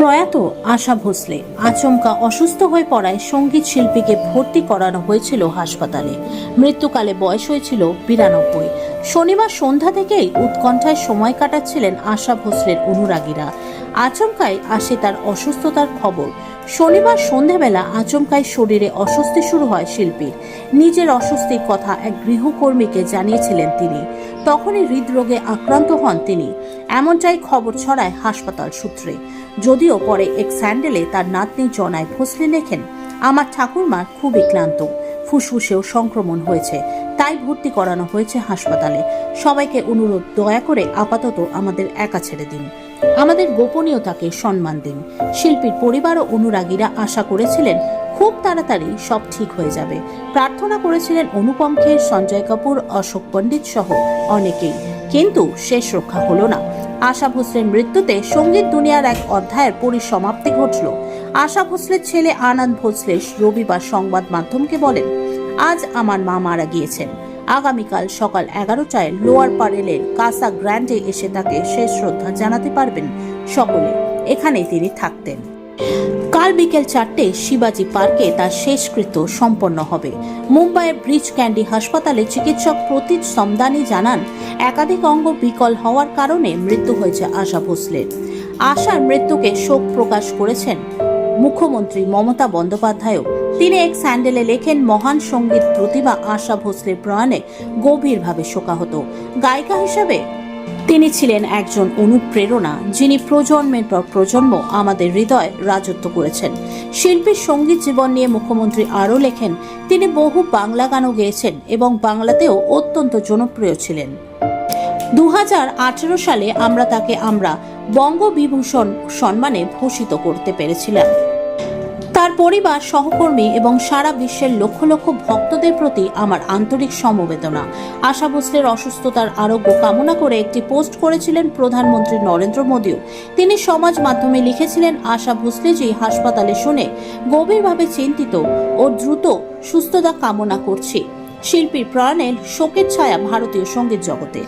প্রয়াত আশা ভোসলে আচমকা অসুস্থ হয়ে পড়ায় সঙ্গীত শিল্পীকে ভর্তি করানো হয়েছিল হাসপাতালে। মৃত্যুকালে বয়স হয়েছিল 92। শনিবার সন্ধ্যা থেকেই উৎকণ্ঠায় সময় কাটাচ্ছিলেন আশা ভোসলের অনুরাগীরা। আচমকাই আসে তার অসুস্থতার খবর। শনিবার সন্ধ্যাবেলা আচমকাই শরীরে অস্বস্তি শুরু হয় শিল্পীর। নিজের অস্বস্তির কথা এক গৃহকর্মীকে জানিয়েছিলেন তিনি। তখনই হৃদরোগে আক্রান্ত হন তিনি। এমনটাই খবর ছড়ায় হাসপাতাল সূত্রে। যদিও পরে এক স্যান্ডেলে তার নাতনি জনায় ভোসলে লেখেন, আমার ঠাকুরমা খুবই ক্লান্ত, ফুসফুসেও সংক্রমণ হয়েছে, তাই ভর্তি করানো হয়েছে হাসপাতালে। সবাইকে অনুরোধ, দয়া করে আপাতত আমাদের একা ছেড়ে দিন, আমাদের গোপনীয়তাকে সম্মান দিন। শিল্পীর পরিবার ও অনুরাগীরা আশা করেছিলেন খুব তাড়াতাড়ি সব ঠিক হয়ে যাবে। প্রার্থনা করেছিলেন অনুপম খের, সঞ্জয় কাপুর, অশোক পণ্ডিত সহ অনেকেই, কিন্তু শেষ রক্ষা হলো না। আশা ভোসলের মৃত্যুতে সঙ্গীত দুনিয়ার এক অধ্যায়ের পরিসমাপ্তি ঘটল। আশা ভোসলের ছেলে আনন্দ ভোসলে রবিবার সংবাদ মাধ্যমকে বলেন, আজ আমার মা মারা গিয়েছেন। আগামীকাল সকাল 11টায় লোয়ার পারেলের কাসা গ্র্যান্ডে এসে তাকে শেষ শ্রদ্ধা জানাতে পারবেন সকলে। এখানেই তিনি থাকতেন। কাল বিকেল 4টে শিবাজি পার্কে তার শেষকৃত্য সম্পন্ন হবে। মুম্বাইয়ের ব্রিজ ক্যান্ডি হাসপাতালে চিকিৎসক প্রতীক সমদানি জানান, একাধিক অঙ্গ বিকল হওয়ার কারণে মৃত্যু হয়েছে আশা ভোসলের। আশার মৃত্যুকে শোক প্রকাশ করেছেন মুখ্যমন্ত্রী মমতা বন্দ্যোপাধ্যায়ও। তিনি এক স্যান্ডেলে লেখেন, মহান সঙ্গীত প্রতিভা আশা ভোসলের প্রয়াণে গভীরভাবে শোকাহত। গায়িকা হিসেবে তিনি ছিলেন একজন অনুপ্রেরণা, যিনি প্রজন্মের পর প্রজন্ম আমাদের হৃদয় রাজত্ব করেছেন। শিল্পীর সঙ্গীত জীবন নিয়ে মুখ্যমন্ত্রী আরও লেখেন, তিনি বহু বাংলা গানও গেয়েছেন এবং বাংলাতেও অত্যন্ত জনপ্রিয় ছিলেন। 2018 সালে আমরা তাকে বঙ্গবিভূষণ সম্মানে ভূষিত করতে পেরেছিলাম। তার পরিবার, সহকর্মী এবং সারা বিশ্বের লক্ষ লক্ষ ভক্তদের প্রতি আমার আন্তরিক সমবেদনা। আশা ভোসলের অসুস্থতার আরোগ্য কামনা করে একটি পোস্ট করেছিলেন প্রধানমন্ত্রী নরেন্দ্র মোদীও। তিনি সমাজ মাধ্যমে লিখেছিলেন, আশা ভোসলেজি হাসপাতালে শুনে গভীরভাবে চিন্তিত ও দ্রুত সুস্থতা কামনা করছি। শিল্পীর প্রয়াণের শোকের ছায়া ভারতীয় সঙ্গীত জগতে।